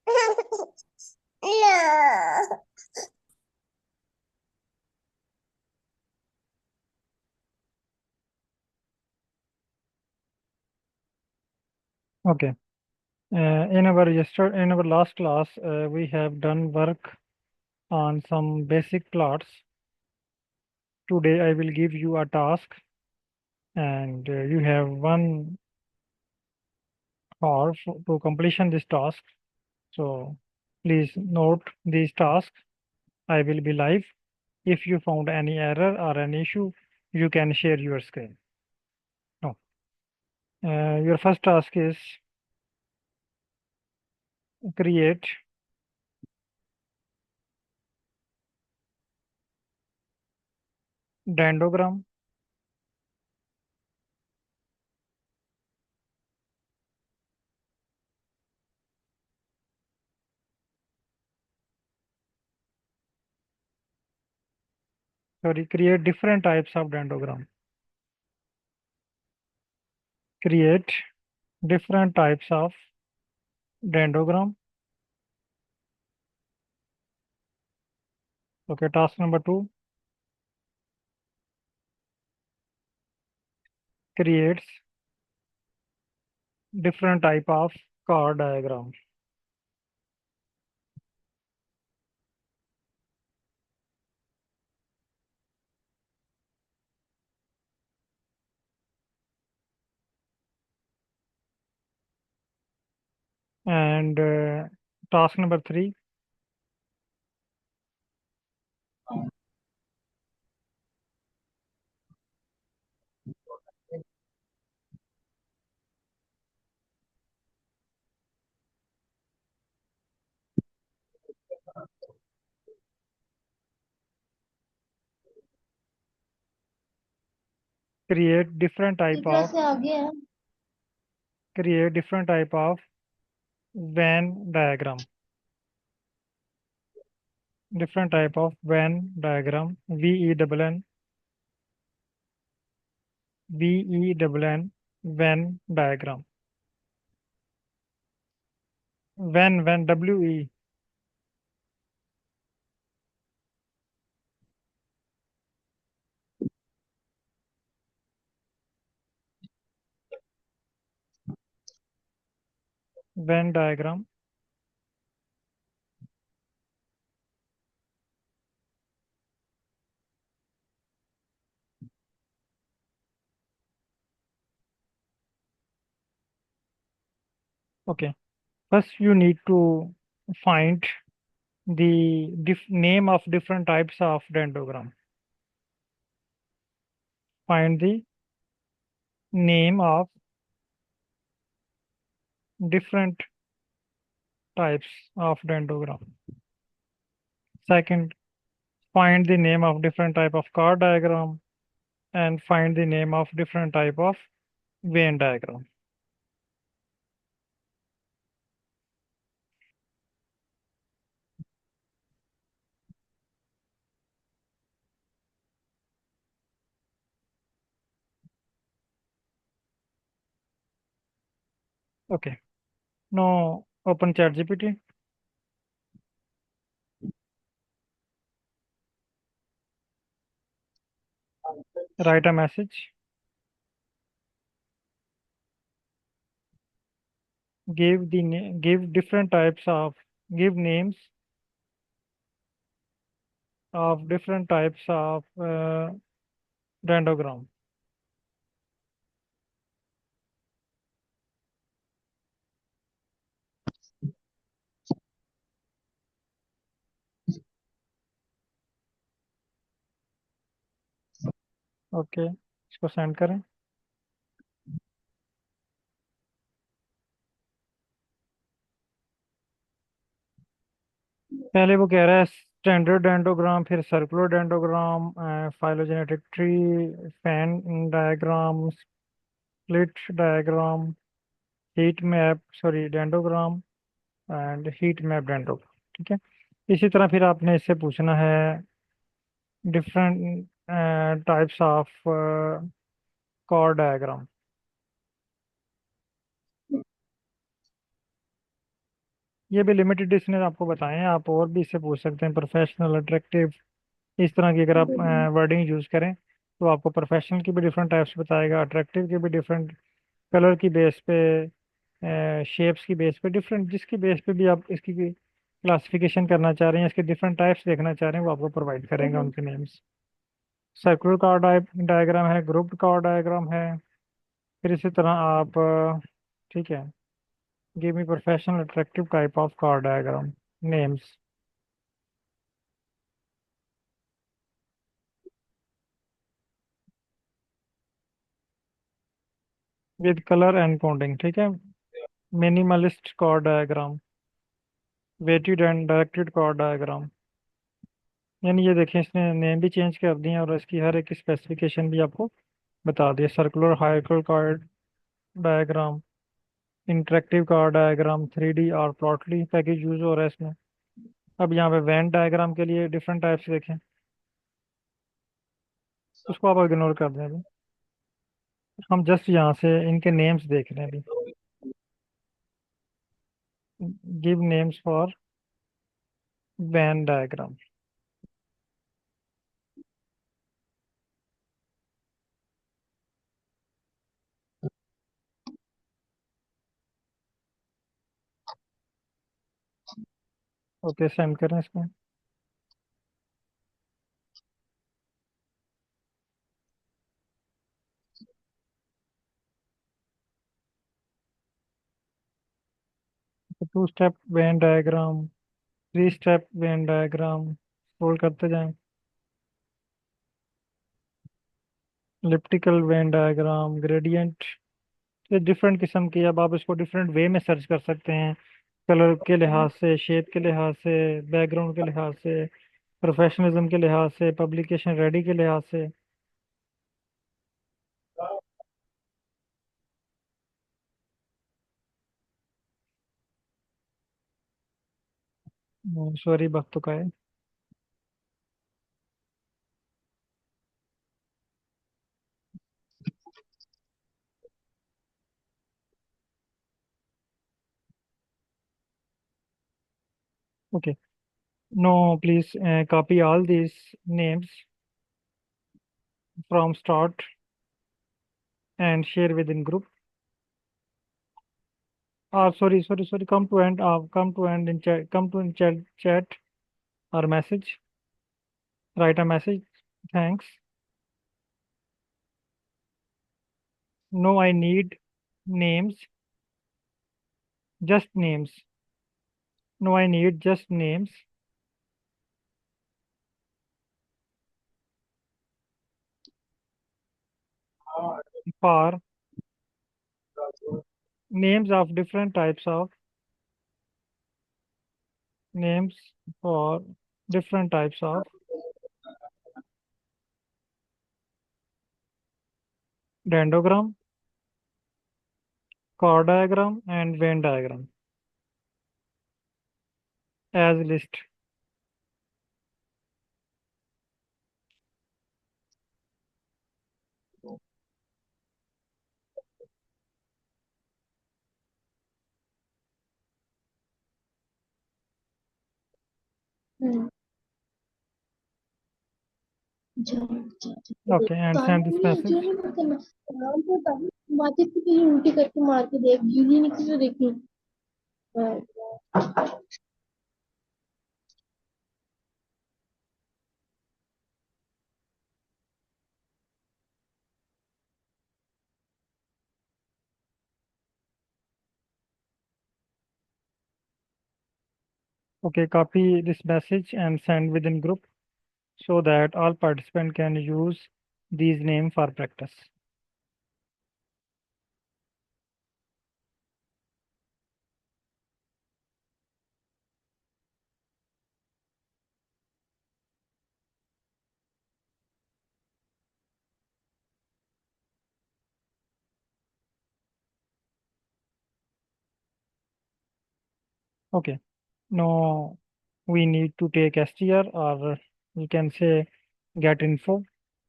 No. Okay. In our last class, we have done work on some basic plots. Today, I will give you a task, and you have 1 hour to completion this task. So, please note these tasks. I will be live. If you found any error or an issue, you can share your screen. No. Your first task is create dendrogram. Sorry, create different types of dendrogram. Create different types of dendrogram. Okay, task number 2 creates different type of chord diagram. And task number 3 create different type of Venn diagram. Different type of Venn diagram. VENN Venn diagram. Venn WE Venn diagram. Okay. First, you need to find the name of different types of dendrogram. Find the name of different types of dendrogram. Second, find the name of different type of chord diagram, and find the name of different type of Venn diagram. Okay. Now open ChatGPT. Write a message. Give names of different types of dendrogram. Okay, इसको send करें। पहले वो कह रहा है standard dendrogram, फिर circular dendrogram, phylogenetic tree, fan diagram, split diagram, heat map sorry dendrogram and heat map dendrogram. ठीक है, इसी तरह फिर आपने इससे पूछना है different types of chord diagram. ये भी लिमिटेड इसने आपको बताए हैं, आप और भी इससे पूछ सकते हैं, प्रोफेशनल, अट्रैक्टिव, इस तरह की अगर आप वर्डिंग यूज करें तो आपको प्रोफेशनल की भी डिफरेंट टाइप्स बताएगा, अट्रैक्टिव की भी डिफरेंट, कलर की बेस पे, शेप्स की बेस पे, डिफरेंट जिसकी बेस पे भी आप इसकी क्लासिफिकेशन करना चाह रहे हैं, इसके डिफरेंट टाइप्स देखना चाह रहे हैं, वो आपको प्रोवाइड करेंगे उनके नेम्स। सर्कुलर कार्ड डायग्राम है, ग्रुप्ड कार्ड डायग्राम है। फिर इसी तरह आप ठीक है, give me professional attractive type of chord diagram names with colour and coding, ठीक है। Minimalist chord diagram, weighted and directed chord diagram. यानी ये देखें, इसने नेम भी चेंज कर दिए और इसकी हर एक स्पेसिफिकेशन भी आपको बता दिया। Circular hierarchical card diagram, interactive card diagram, 3D और प्लॉटली पैकेज यूज हो रहा है इसमें। अब यहाँ पे वैन डायग्राम के लिए डिफरेंट टाइप्स देखें, उसको आप इग्नोर कर दें अभी। हम जस्ट यहाँ से इनके नेम्स देख रहे हैं अभी। Give names for Venn diagram. Okay, send करें इसमें। Two step Venn diagram, 3 step Venn diagram, scroll करते जाएं। इलिप्टिकल वैन डायग्राम, ग्रेडियंट, ये डिफरेंट किस्म की, अब आप इसको डिफरेंट वे में सर्च कर सकते हैं, कलर के लिहाज से, शेप के लिहाज से, बैकग्राउंड के लिहाज से, प्रोफेशनलिज्म के लिहाज से, पब्लिकेशन रेडी के लिहाज से। सॉरी, वक्त तो का है। Okay, no please copy all these names from start and share with in group. Sorry, come to end, come to end in chat, come to in chat or message, write a message. Thanks. No, I need names, just names. No, I need just names for names of different types of names for different types of dendrogram, chord diagram, and Venn diagram as list. हम्म, जा, जा, जा, देख Okay, and can't send में this नहीं message. जोर मत करना आराम से बता माचिस की कहीं उल्टी करके मार के देख गीली नहीं किसी देखी Okay, copy this message and send within group so that all participants can use these name for practice. Okay, now we need to take str, or you can say get info.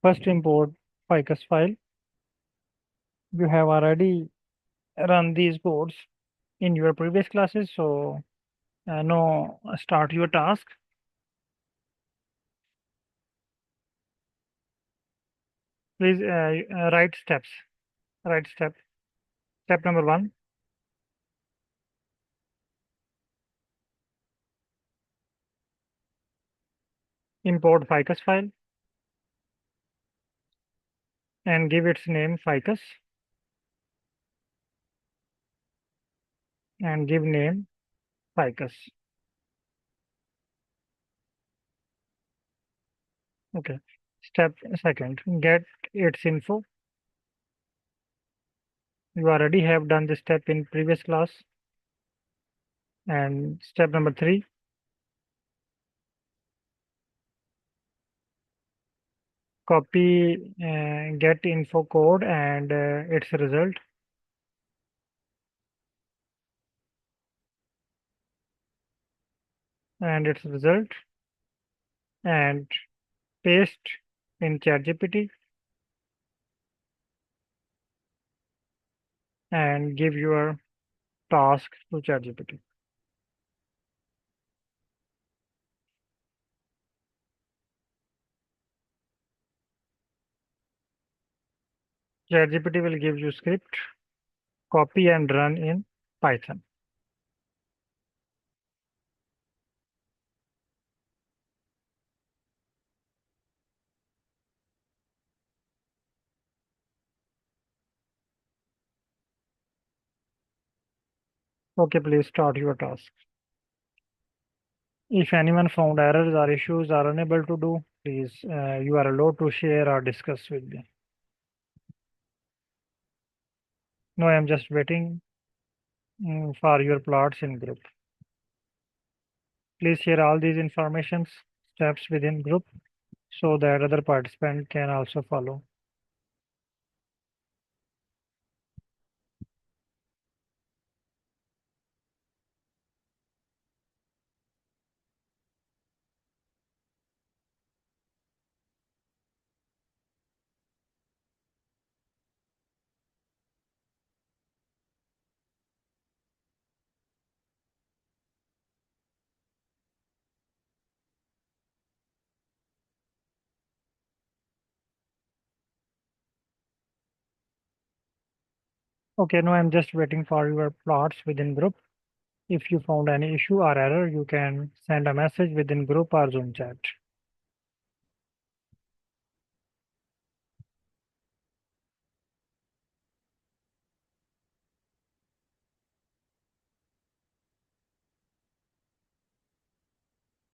First import ficus file. You have already run these codes in your previous classes, so Now start your task. Please write steps. Write step. Step number 1. Import ficus file and give its name ficus and give name ficus. Okay. Step second, get its info. You already have done this step in previous class. And step number 3, copy get info code and its result and paste in ChatGPT and give your task to ChatGPT. ChatGPT will give you script, copy and run in Python. Okay, please start your task. If anyone found errors or issues are unable to do, please you are allowed to share or discuss with me. No, I am just waiting for your plots in group. Please share all these informations, steps within group so that other participant can also follow. Okay, now I'm just waiting for your plots within group. If you found any issue or error, you can send a message within group or Zoom chat.